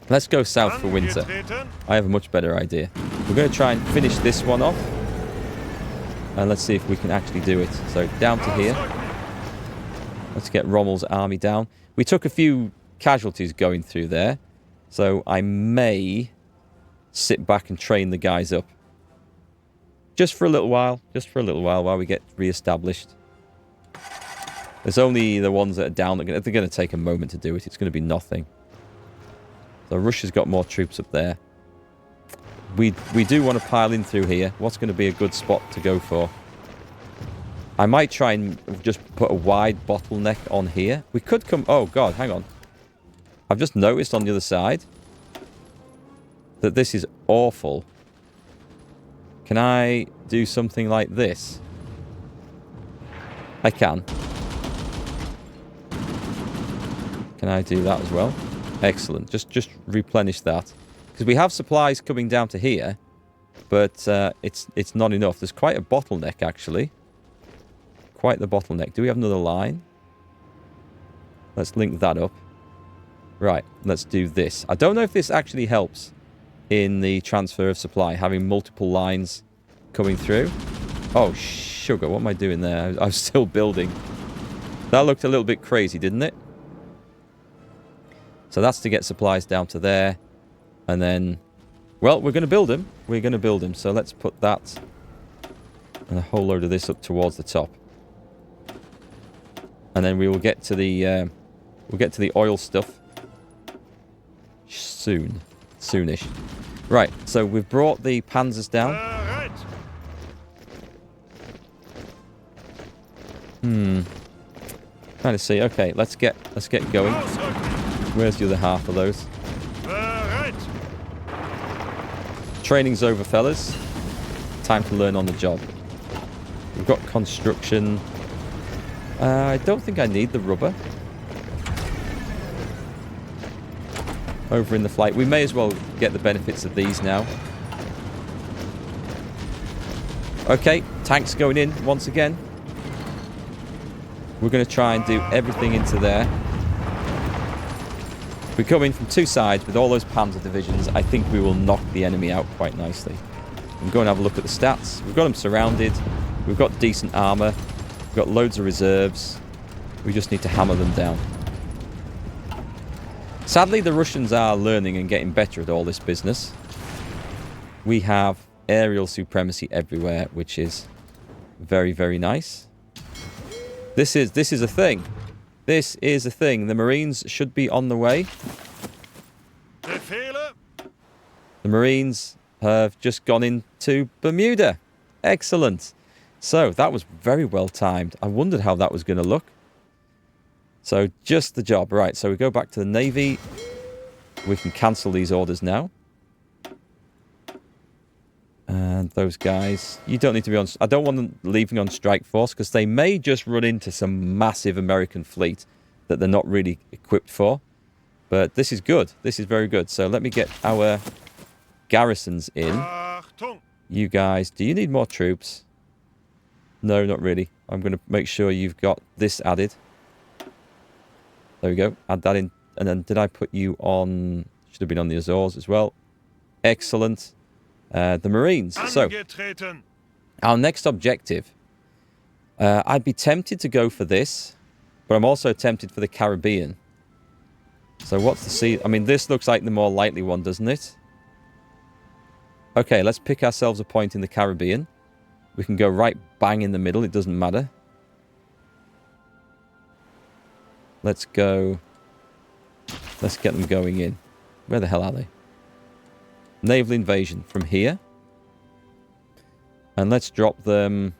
Let's go south for winter. I have a much better idea. We're going to try and finish this one off. And let's see if we can actually do it. So down to here. Let's get Rommel's army down. We took a few casualties going through there. So I may sit back and train the guys up. Just for a little while. Just for a little while we get re-established. There's only the ones that are down. They're going to take a moment to do it. It's going to be nothing. So Russia's got more troops up there. We do want to pile in through here. What's going to be a good spot to go for? I might try and just put a wide bottleneck on here. We could come... Oh, God, hang on. I've just noticed on the other side that this is awful. Can I do something like this? I can. Can I do that as well? Excellent. Just replenish that. Because we have supplies coming down to here, but it's not enough. There's quite a bottleneck, actually. Quite the bottleneck. Do we have another line? Let's link that up. Right, let's do this. I don't know if this actually helps in the transfer of supply, having multiple lines coming through. Oh, sugar. What am I doing there? I was still building. That looked a little bit crazy, didn't it? So that's to get supplies down to there. And then, well, we're going to build him. We're going to build him. So let's put that and a whole load of this up towards the top. And then we will get to the oil stuff soon. Soonish. Right, so we've brought the panzers down. Trying to see. Okay, let's get going. Where's the other half of those? Training's over, fellas. Time to learn on the job. We've got construction. I don't think I need the rubber. Over in the flight. We may as well get the benefits of these now. Okay, tanks going in once again. We're going to try and do everything into there. We come in from two sides with all those panzer divisions. I think we will knock the enemy out quite nicely. I'm going to have a look at the stats. We've got them surrounded. We've got decent armor. We've got loads of reserves. We just need to hammer them down. Sadly, the Russians are learning and getting better at all this business. We have aerial supremacy everywhere, which is very, very nice. This is a thing. This is a thing. The Marines should be on the way. The Marines have just gone into Bermuda. Excellent. So that was very well timed. I wondered how that was going to look. So just the job. Right, so we go back to the Navy. We can cancel these orders now. And those guys, you don't need to be on... I don't want them leaving on strike force because they may just run into some massive American fleet that they're not really equipped for. But this is good. This is very good. So let me get our garrisons in. You guys, do you need more troops? No, not really. I'm going to make sure you've got this added. There we go. Add that in. And then did I put you on... Should have been on the Azores as well. Excellent. The Marines. So, our next objective. I'd be tempted to go for this, but I'm also tempted for the Caribbean. So what's the sea? I mean, this looks like the more likely one, doesn't it? Okay, let's pick ourselves a point in the Caribbean. We can go right bang in the middle. It doesn't matter. Let's go. Let's get them going in. Where the hell are they? Naval invasion from here. And let's drop them.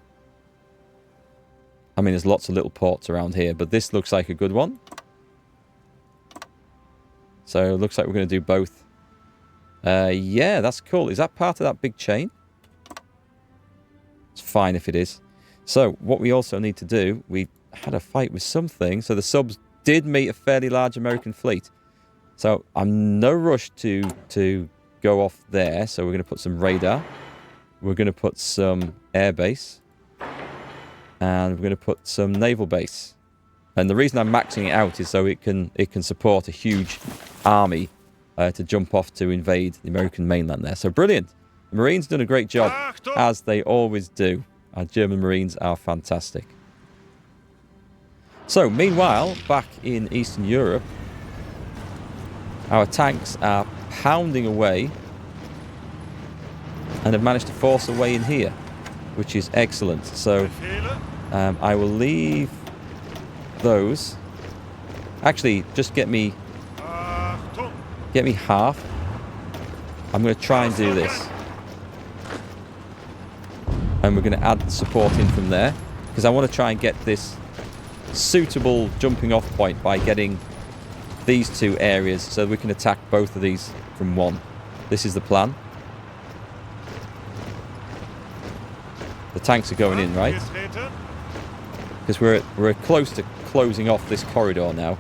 I mean, there's lots of little ports around here, but this looks like a good one. So it looks like we're going to do both. Yeah, that's cool. Is that part of that big chain? It's fine if it is. So what we also need to do, we had a fight with something. So the subs did meet a fairly large American fleet. So I'm no rush to go off there. So we're going to put some radar. We're going to put some air base. And we're going to put some naval base. And the reason I'm maxing it out is so it can support a huge army to jump off to invade the American mainland there. So brilliant. The Marines done a great job, as they always do. Our German Marines are fantastic. So meanwhile, back in Eastern Europe, our tanks are pounding away and have managed to force a way in here, which is excellent. So I will leave those. Actually, just get me half. I'm going to try and do this. And we're going to add support in from there, because I want to try and get this suitable jumping off point by getting these two areas so we can attack both of these from one. This is the plan. The tanks are going in, right? Because we're close to closing off this corridor now.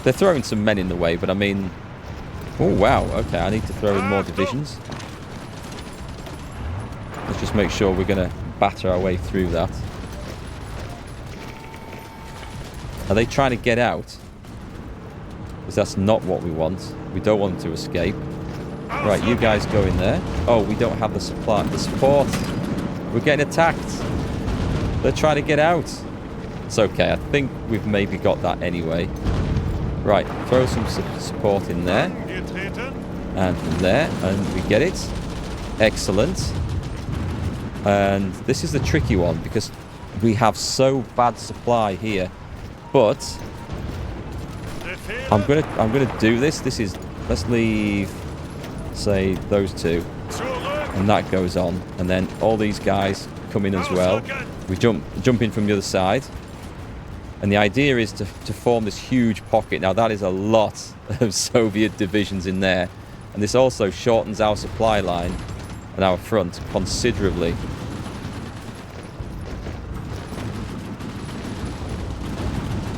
They're throwing some men in the way, but I mean... Oh, wow. Okay, I need to throw in more divisions. Let's just make sure we're going to batter our way through that. Are they trying to get out? Because that's not what we want. We don't want them to escape. Right, you guys go in there. Oh, we don't have the support. We're getting attacked. They're trying to get out. It's okay. I think we've maybe got that anyway. Right, throw some support in there. And from there. And we get it. Excellent. And this is the tricky one, because we have so bad supply here. But I'm gonna do this. This is, let's leave, say, those two, and that goes on, and then all these guys come in as well. We jump in from the other side, and the idea is to form this huge pocket. Now that is a lot of Soviet divisions in there, and this also shortens our supply line and our front considerably.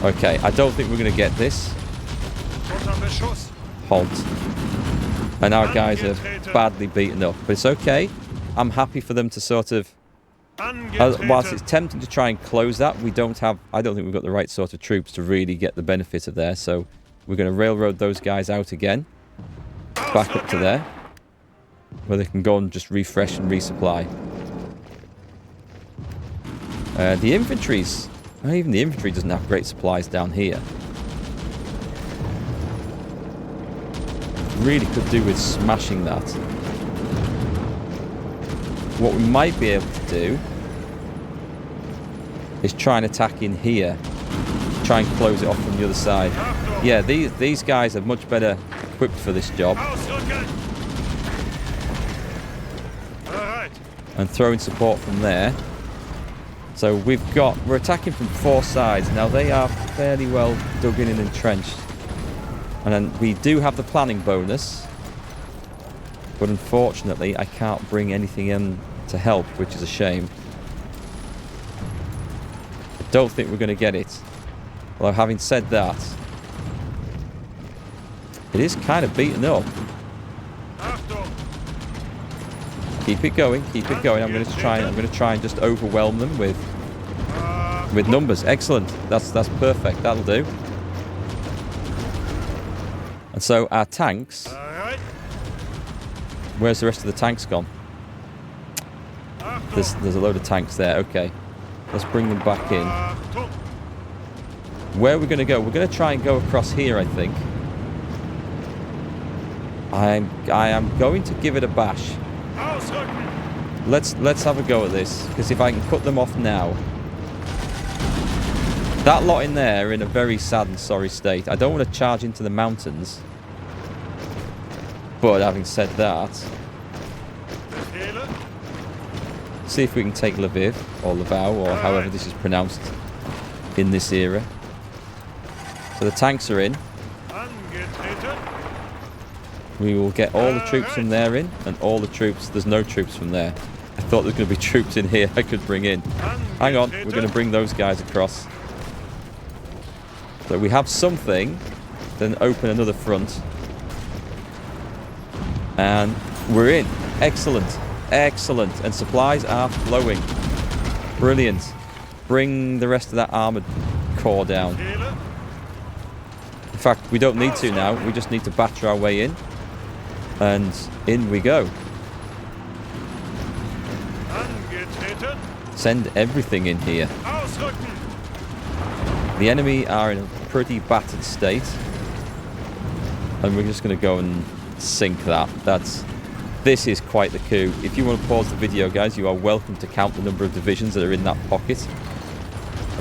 Okay, I don't think we're going to get this. Halt. And our guys are badly beaten up. But it's okay. I'm happy for them to sort of... whilst it's tempting to try and close that, I don't think we've got the right sort of troops to really get the benefit of there. So we're going to railroad those guys out again. Back up to there. Where they can go and just refresh and resupply. The infantry's... Even the infantry doesn't have great supplies down here. Really could do with smashing that. What we might be able to do is try and attack in here. Try and close it off from the other side. Yeah, these guys are much better equipped for this job. And throwing support from there. So we're attacking from 4 sides. Now they are fairly well dug in and entrenched. And then we do have the planning bonus. But unfortunately, I can't bring anything in to help, which is a shame. I don't think we're going to get it. Although having said that, it is kind of beaten up. Keep it going, keep it going. I'm going to try and just overwhelm them with numbers. Excellent. That's perfect. That'll do. And so our tanks. Where's the rest of the tanks gone? There's a load of tanks there. Okay. Let's bring them back in. Where are we going to go? We're going to try and go across here, I think. I am going to give it a bash. Let's have a go at this, because if I can cut them off now. That lot in there are in a very sad and sorry state. I don't want to charge into the mountains. But having said that, see if we can take Lviv or Lvov or however this is pronounced in this era. So the tanks are in. We will get all the troops from there in, and all the troops. There's no troops from there. I thought there was going to be troops in here I could bring in. Hang on, we're going to bring those guys across. So we have something, then open another front. And we're in. Excellent. Excellent. And supplies are flowing. Brilliant. Bring the rest of that armoured core down. fact, we don't need to now. We just need to batter our way in. And in we go. Send everything in here. The enemy are in a pretty battered state. And we're just going to go and sink that. This is quite the coup. If you want to pause the video, guys, you are welcome to count the number of divisions that are in that pocket.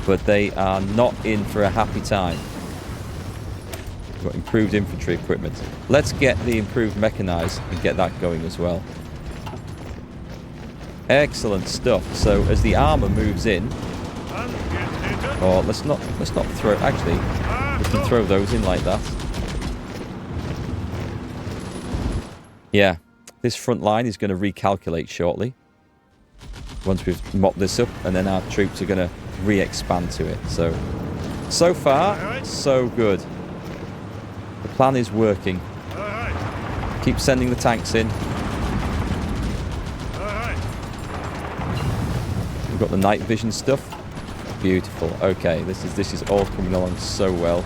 But they are not in for a happy time. We've got improved infantry equipment. Let's get the improved mechanized and get that going as well. Excellent stuff. So as the armor moves in, let's not throw. Actually, we can throw those in like that. Yeah, this front line is going to recalculate shortly. Once we've mopped this up, and then our troops are going to re-expand to it. So far, so good. The plan is working. Keep sending the tanks in. We've got the night vision stuff. Beautiful. Okay, this is all coming along so well.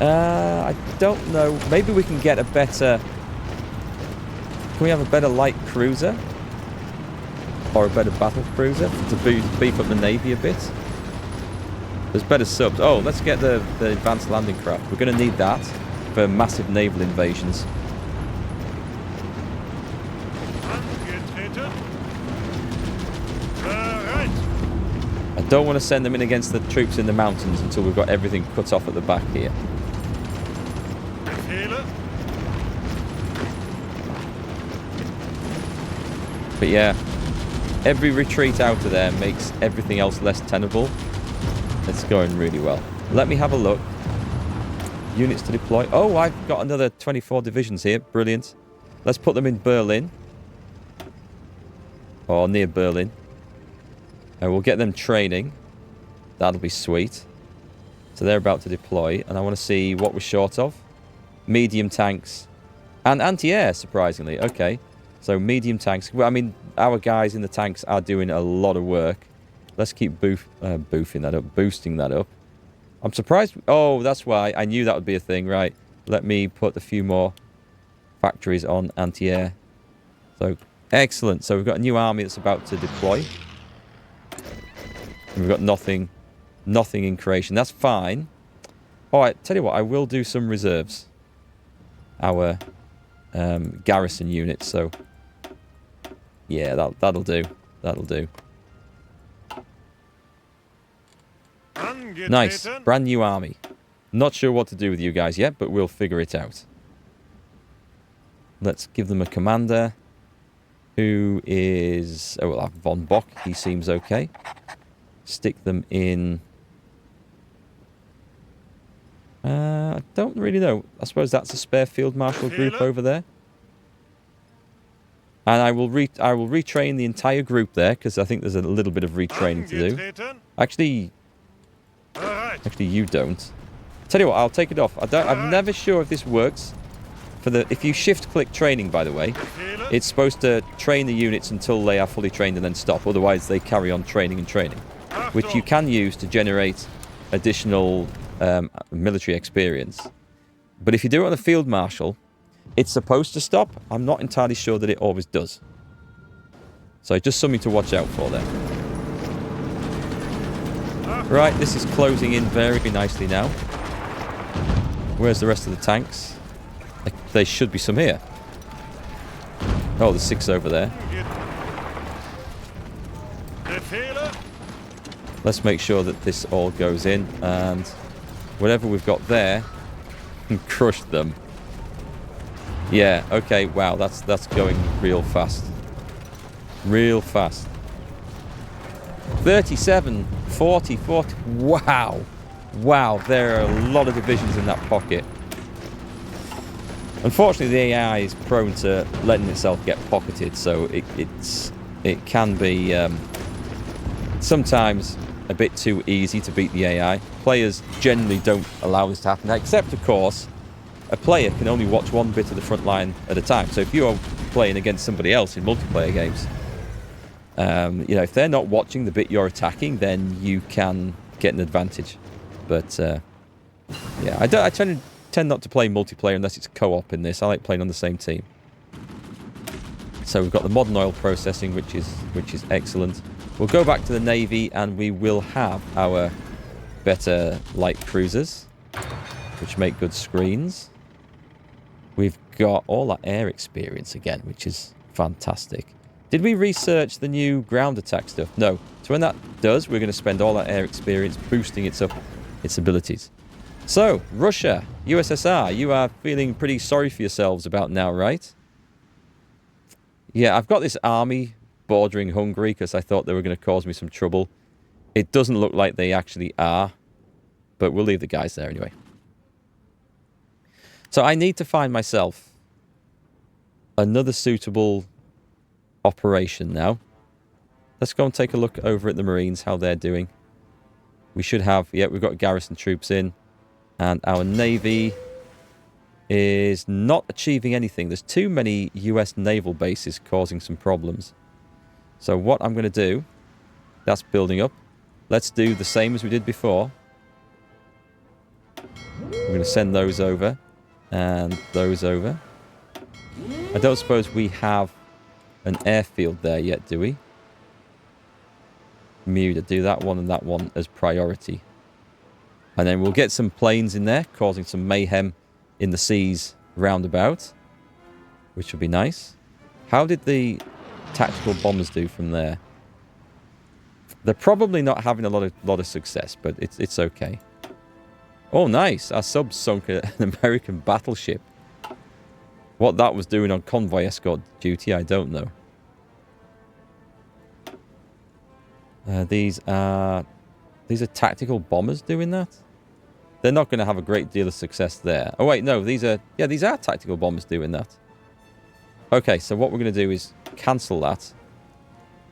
I don't know. Maybe we can get a better... Can we have a better light cruiser? Or a better battle cruiser to beef up the navy a bit? There's better subs. Oh, let's get the advanced landing craft. We're going to need that for massive naval invasions. I don't want to send them in against the troops in the mountains until we've got everything cut off at the back here. But yeah, every retreat out of there makes everything else less tenable. It's going really well. Let me have a look. Units to deploy. Oh, I've got another 24 divisions here. Brilliant. Let's put them in Berlin. Or near Berlin. And we'll get them training. That'll be sweet. So they're about to deploy. And I want to see what we're short of. Medium tanks. And anti-air, surprisingly. Okay. So medium tanks. Well, I mean, our guys in the tanks are doing a lot of work. Let's keep boosting that up. I'm surprised. Oh, that's why. I knew that would be a thing. Right. Let me put a few more factories on anti-air. So, excellent. So we've got a new army that's about to deploy. And we've got nothing in creation. That's fine. All right. Tell you what, I will do some reserves. Our garrison units. So, yeah, that'll do. That'll do. Nice. Brand new army. Not sure what to do with you guys yet, but we'll figure it out. Let's give them a commander. Who is... Oh, well, Von Bock. He seems okay. Stick them in... I don't really know. I suppose that's a spare field marshal group over there. And I will retrain the entire group there, because I think there's a little bit of retraining to do. Actually, you don't. Tell you what, I'll take it off. I'm never sure if this works. If you shift-click training, by the way, it's supposed to train the units until they are fully trained and then stop. Otherwise, they carry on training and training, which you can use to generate additional military experience. But if you do it on a field marshal, it's supposed to stop. I'm not entirely sure that it always does. So just something to watch out for there. Right, this is closing in very nicely now. Where's the rest of the tanks? There should be some here. Oh, there's 6 over there. Let's make sure that this all goes in, and whatever we've got there, crush them. Yeah, okay, wow, that's going real fast. Real fast. 37, 40, 40. Wow. Wow, there are a lot of divisions in that pocket. Unfortunately, the AI is prone to letting itself get pocketed, so it can be sometimes a bit too easy to beat the AI. Players generally don't allow this to happen, except, of course, a player can only watch one bit of the front line at a time. So if you're playing against somebody else in multiplayer games, you know, if they're not watching the bit you're attacking, then you can get an advantage. But Yeah, I tend not to play multiplayer unless it's co-op in this. I like playing on the same team. So we've got the modern oil processing, which is excellent. We'll go back to the Navy and we will have our better light cruisers, which make good screens. We've got all that air experience again, which is fantastic. Did we research the new ground attack stuff? No. So when that does, we're going to spend all that air experience boosting its abilities. So, Russia, USSR, you are feeling pretty sorry for yourselves about now, right? Yeah, I've got this army bordering Hungary because I thought they were going to cause me some trouble. It doesn't look like they actually are, but we'll leave the guys there anyway. So I need to find myself another suitable operation now. Let's go and take a look over at the Marines, how they're doing. We should have, yeah, we've got garrison troops in, and our Navy is not achieving anything. There's too many US naval bases causing some problems. So what I'm going to do, that's building up. Let's do the same as we did before. We're going to send those over and those over. I don't suppose we have an airfield there yet, do we? Muda, do that one and that one as priority. And then we'll get some planes in there, causing some mayhem in the seas roundabout, which will be nice. How did the tactical bombers do from there? They're probably not having a lot of success, but it's okay. Oh, nice. Our sub sunk an American battleship. What that was doing on convoy escort duty, I don't know. These are tactical bombers doing that? They're not going to have a great deal of success there. Oh, wait, no. These are tactical bombers doing that. Okay, so what we're going to do is cancel that.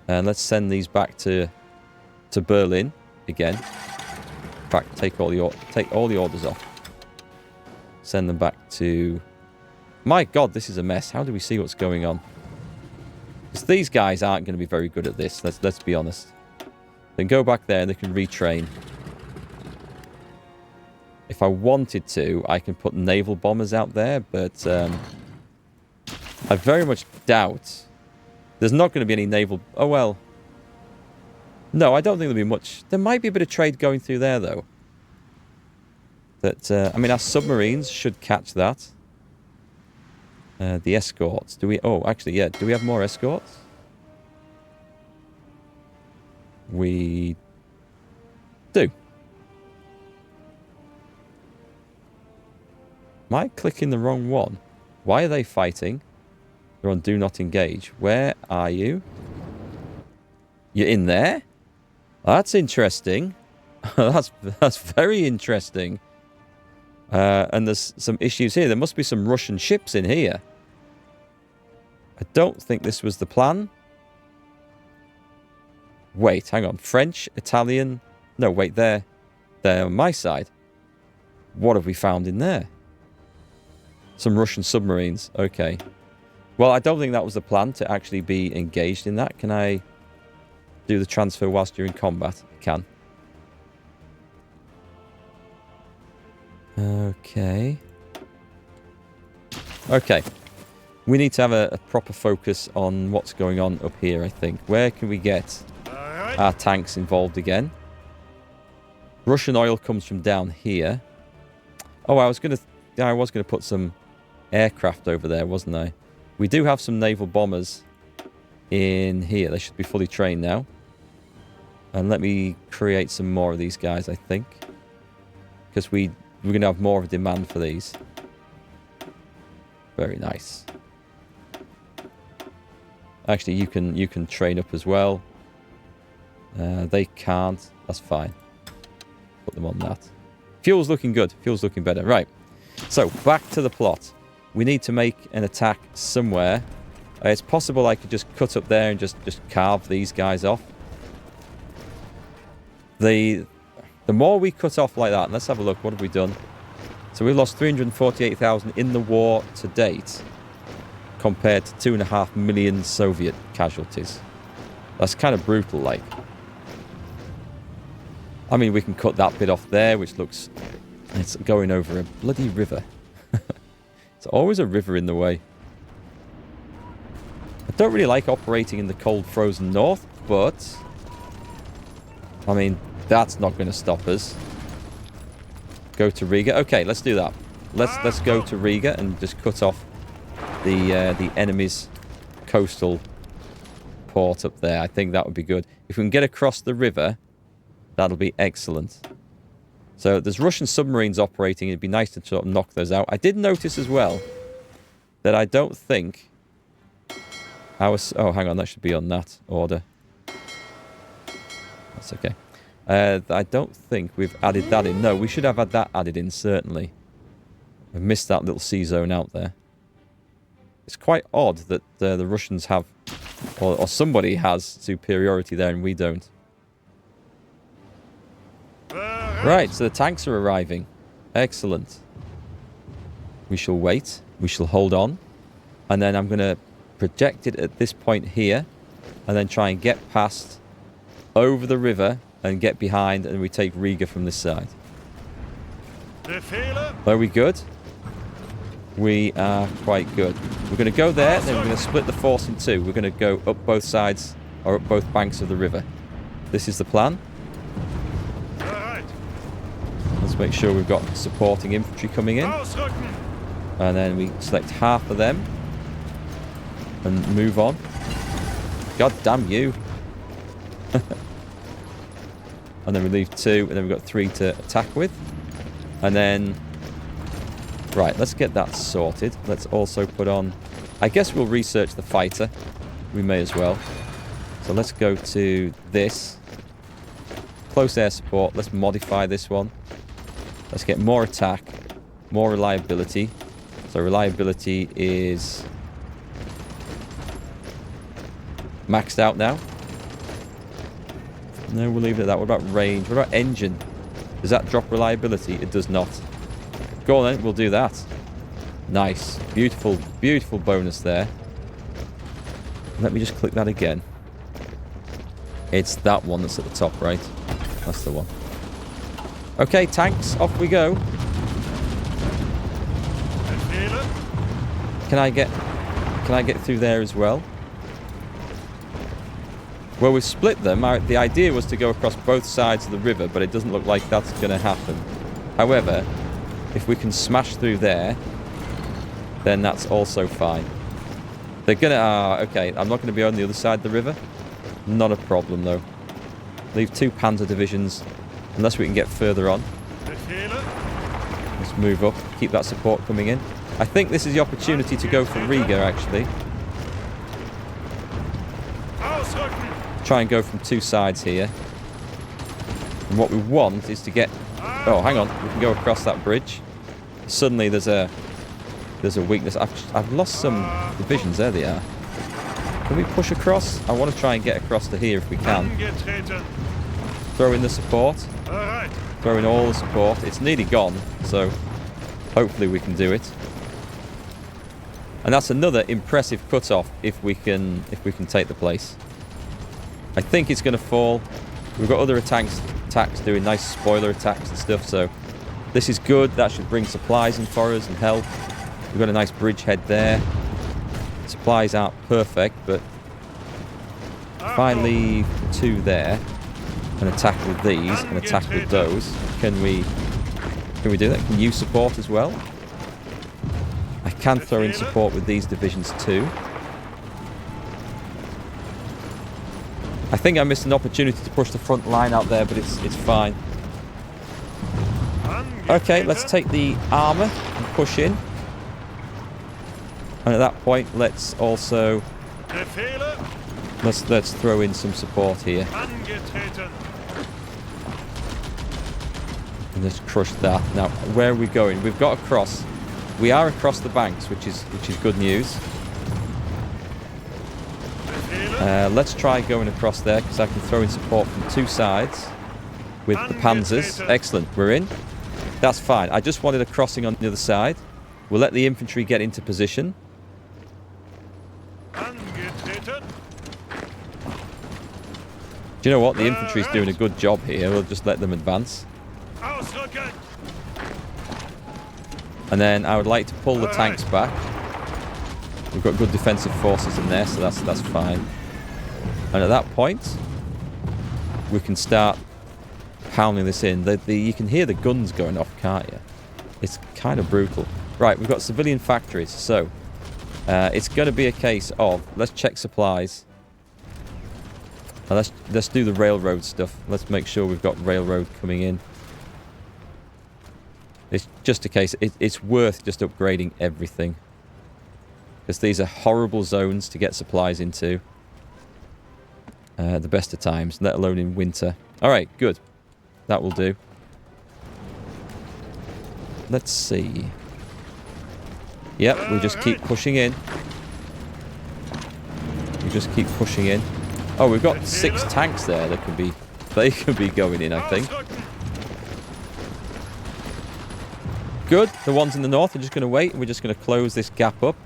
And let's send these back to Berlin again. In fact, take all the orders off. Send them back to... My God, this is a mess. How do we see what's going on? Because these guys aren't going to be very good at this. Let's be honest. Then go back there and they can retrain. If I wanted to, I can put naval bombers out there, but I very much doubt there's not going to be any naval... Oh, well. No, I don't think there'll be much. There might be a bit of trade going through there, though. That I mean, our submarines should catch that. The escorts. Do we... Oh, actually, yeah. Do we have more escorts? We do. Am I clicking the wrong one? Why are they fighting? They're on Do Not Engage. Where are you? You're in there? That's interesting. that's very interesting. And there's some issues here. There must be some Russian ships in here. I don't think this was the plan. Wait, hang on. French, Italian... No, wait, they're on my side. What have we found in there? Some Russian submarines. Okay. Well, I don't think that was the plan, to actually be engaged in that. Can I do the transfer whilst you're in combat? I can. Okay. Okay. We need to have a proper focus on what's going on up here, I think. Where can we get our tanks involved again? Russian oil comes from down here. Oh, I was going to put some aircraft over there, wasn't I? We do have some naval bombers in here. They should be fully trained now. And let me create some more of these guys, I think. Because we're going to have more of a demand for these. Very nice. Actually, you can train up as well. They can't. That's fine. Put them on that. Fuel's looking good. Fuel's looking better. Right. So, back to the plot. We need to make an attack somewhere. It's possible I could just cut up there and just carve these guys off. The more we cut off like that, let's have a look. What have we done? So we've lost 348,000 in the war to date, compared to 2.5 million Soviet casualties. That's kind of brutal, like. I mean, we can cut that bit off there, which looks It's going over a bloody river. It's always a river in the way. I don't really like operating in the cold, frozen north, but... I mean, that's not going to stop us. Go to Riga. Okay, let's do that. Let's go to Riga and just cut off the enemy's coastal port up there. I think that would be good. If we can get across the river, that'll be excellent. So there's Russian submarines operating. It'd be nice to sort of knock those out. I did notice as well that I don't think I was... Oh, hang on. That should be on that order. That's okay. I don't think we've added that in. No, we should have had that added in, certainly. I've missed that little sea zone out there. It's quite odd that the Russians have... Or somebody has superiority there and we don't. Right, so the tanks are arriving. Excellent. We shall wait. We shall hold on. And then I'm going to project it at this point here. And then try and get past over the river and get behind. And we take Riga from this side. Are we good? We are quite good. We're going to go there. Then we're going to split the force in two. We're going to go up both sides or up both banks of the river. This is the plan. Let's make sure we've got supporting infantry coming in. And then we select half of them. And move on. God damn you. And then we leave two. And then we've got three to attack with. And then... Right, let's get that sorted. Let's also put on... I guess we'll research the fighter. We may as well. So let's go to this. Close air support. Let's modify this one. Let's get more attack, more reliability. So reliability is maxed out now. No, we'll leave it at that. What about range? What about engine? Does that drop reliability? It does not. Go on then, we'll do that. Nice. Beautiful, beautiful bonus there. Let me just click that again. It's that one that's at the top, right? That's the one. Okay, tanks, off we go. Can I get through there as well? Well, we've split them. The idea was to go across both sides of the river, but it doesn't look like that's going to happen. However, if we can smash through there, then that's also fine. They're going to... okay, I'm not going to be on the other side of the river. Not a problem, though. Leave two panzer divisions... Unless we can get further on. Let's move up. Keep that support coming in. I think this is the opportunity to go for Riga, actually. Try and go from two sides here. And what we want is to get... Oh, hang on. We can go across that bridge. Suddenly there's a weakness. I've lost some divisions. There they are. Can we push across? I want to try and get across to here if we can. Throw in the support. Throw in all the support. It's nearly gone, so hopefully we can do it. And that's another impressive cut-off if we can take the place. I think it's going to fall. We've got other attacks doing nice spoiler attacks and stuff, so this is good. That should bring supplies in for us and help. We've got a nice bridgehead there. Supplies aren't perfect, but if I leave two there and attack with these and attack with those, can we do that? Can you support as well? I can throw in support with these divisions too. I think I missed an opportunity to push the front line out there, but it's fine. Okay, let's take the armour and push in. And at that point, let's also... Let's throw in some support here. And let's crush that. Now, where are we going? We've got across. We are across the banks, which is good news. Let's try going across there, because I can throw in support from two sides with the panzers. Excellent, we're in. That's fine. I just wanted a crossing on the other side. We'll let the infantry get into position. Do you know what? The infantry's doing a good job here. We'll just let them advance. And then I would like to pull the tanks back. We've got good defensive forces in there, so that's fine. And at that point, we can start pounding this in. You can hear the guns going off, can't you? It's kind of brutal. Right, we've got civilian factories, so it's going to be a case of, let's check supplies. Let's do the railroad stuff. Let's make sure we've got railroad coming in. It's just a case, it's worth just upgrading everything. Because these are horrible zones to get supplies into. The best of times, let alone in winter. Alright, good. That will do. Let's see. Yep, we just keep pushing in. We just keep pushing in. Oh, we've got 6 tanks there that could be... They could be going in, I think. Good. The ones in the north are just going to wait. We're just going to close this gap up.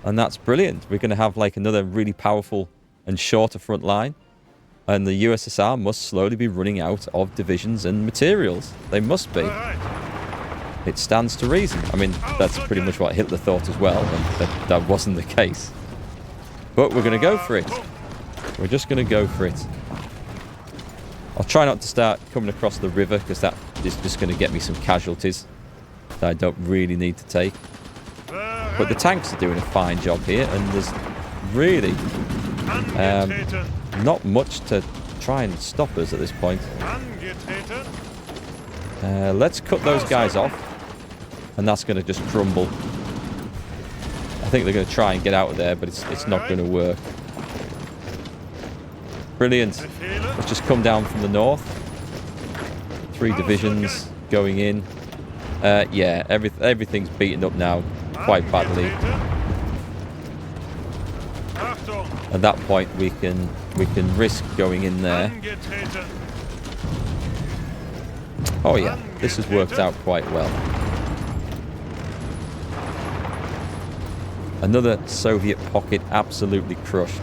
And that's brilliant. We're going to have like another really powerful and shorter front line. And the USSR must slowly be running out of divisions and materials. They must be. It stands to reason. I mean, that's pretty much what Hitler thought as well. And that wasn't the case. But we're going to go for it. We're just going to go for it. I'll try not to start coming across the river because that is just going to get me some casualties that I don't really need to take. But the tanks are doing a fine job here, and there's really not much to try and stop us at this point. Let's cut those guys off, and that's going to just crumble. I think they're going to try and get out of there, but it's not going to work. Brilliant. Let's just come down from the north. 3 divisions going in. Yeah, everything's beaten up now quite badly. At that point, we can risk going in there. Oh yeah, this has worked out quite well. Another Soviet pocket absolutely crushed.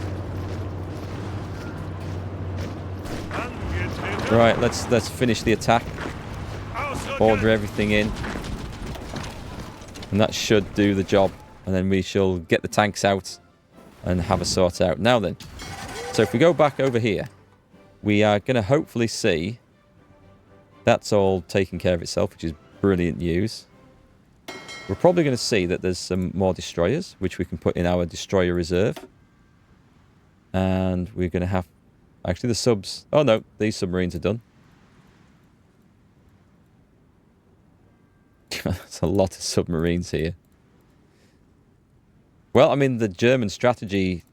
Right, let's finish the attack. Order everything in. And that should do the job. And then we shall get the tanks out and have a sort out. Now then, so if we go back over here, we are going to hopefully see that's all taking care of itself, which is brilliant news. We're probably going to see that there's some more destroyers, which we can put in our destroyer reserve. And we're going to have... Actually, the subs... Oh, no. These submarines are done. There's a lot of submarines here. Well, I mean, the German strategy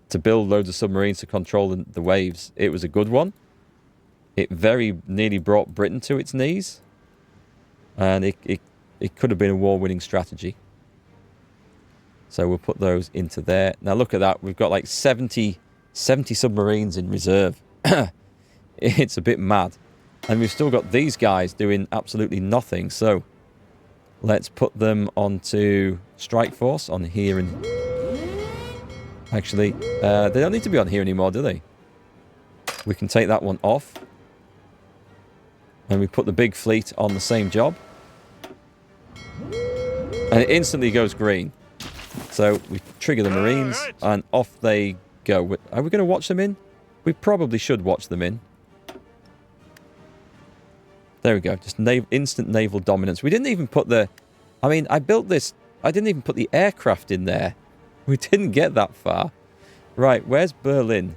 to build loads of submarines to control the waves, it was a good one. It very nearly brought Britain to its knees. And it could have been a war-winning strategy. So we'll put those into there. Now, look at that. We've got like 70 submarines in reserve. It's a bit mad. And we've still got these guys doing absolutely nothing. So let's put them onto Strike Force on here. And actually, they don't need to be on here anymore, do they? We can take that one off. And we put the big fleet on the same job. And it instantly goes green. So we trigger the Marines and off they go. Are we going to watch them in? We probably should watch them in. There we go. Just instant naval dominance. We didn't even put the... I mean, I built this... I didn't even put the aircraft in there. We didn't get that far. Right, where's Berlin?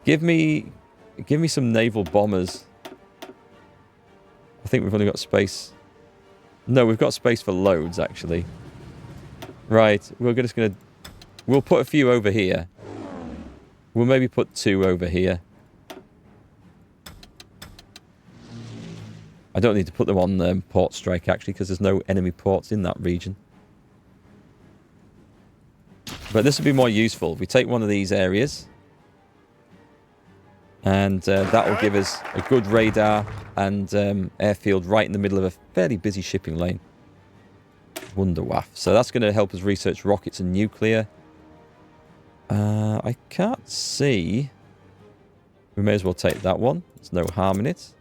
Give me some naval bombers. I think we've only got space... No, we've got space for loads, actually. Right, we're just going to... We'll put a few over here. We'll maybe put 2 over here. I don't need to put them on port strike, actually, because there's no enemy ports in that region. But this would be more useful. We take one of these areas. And that will give us a good radar and airfield right in the middle of a fairly busy shipping lane. Wonderwaff. So that's going to help us research rockets and nuclear. I can't see. We may as well take that one. There's no harm in it.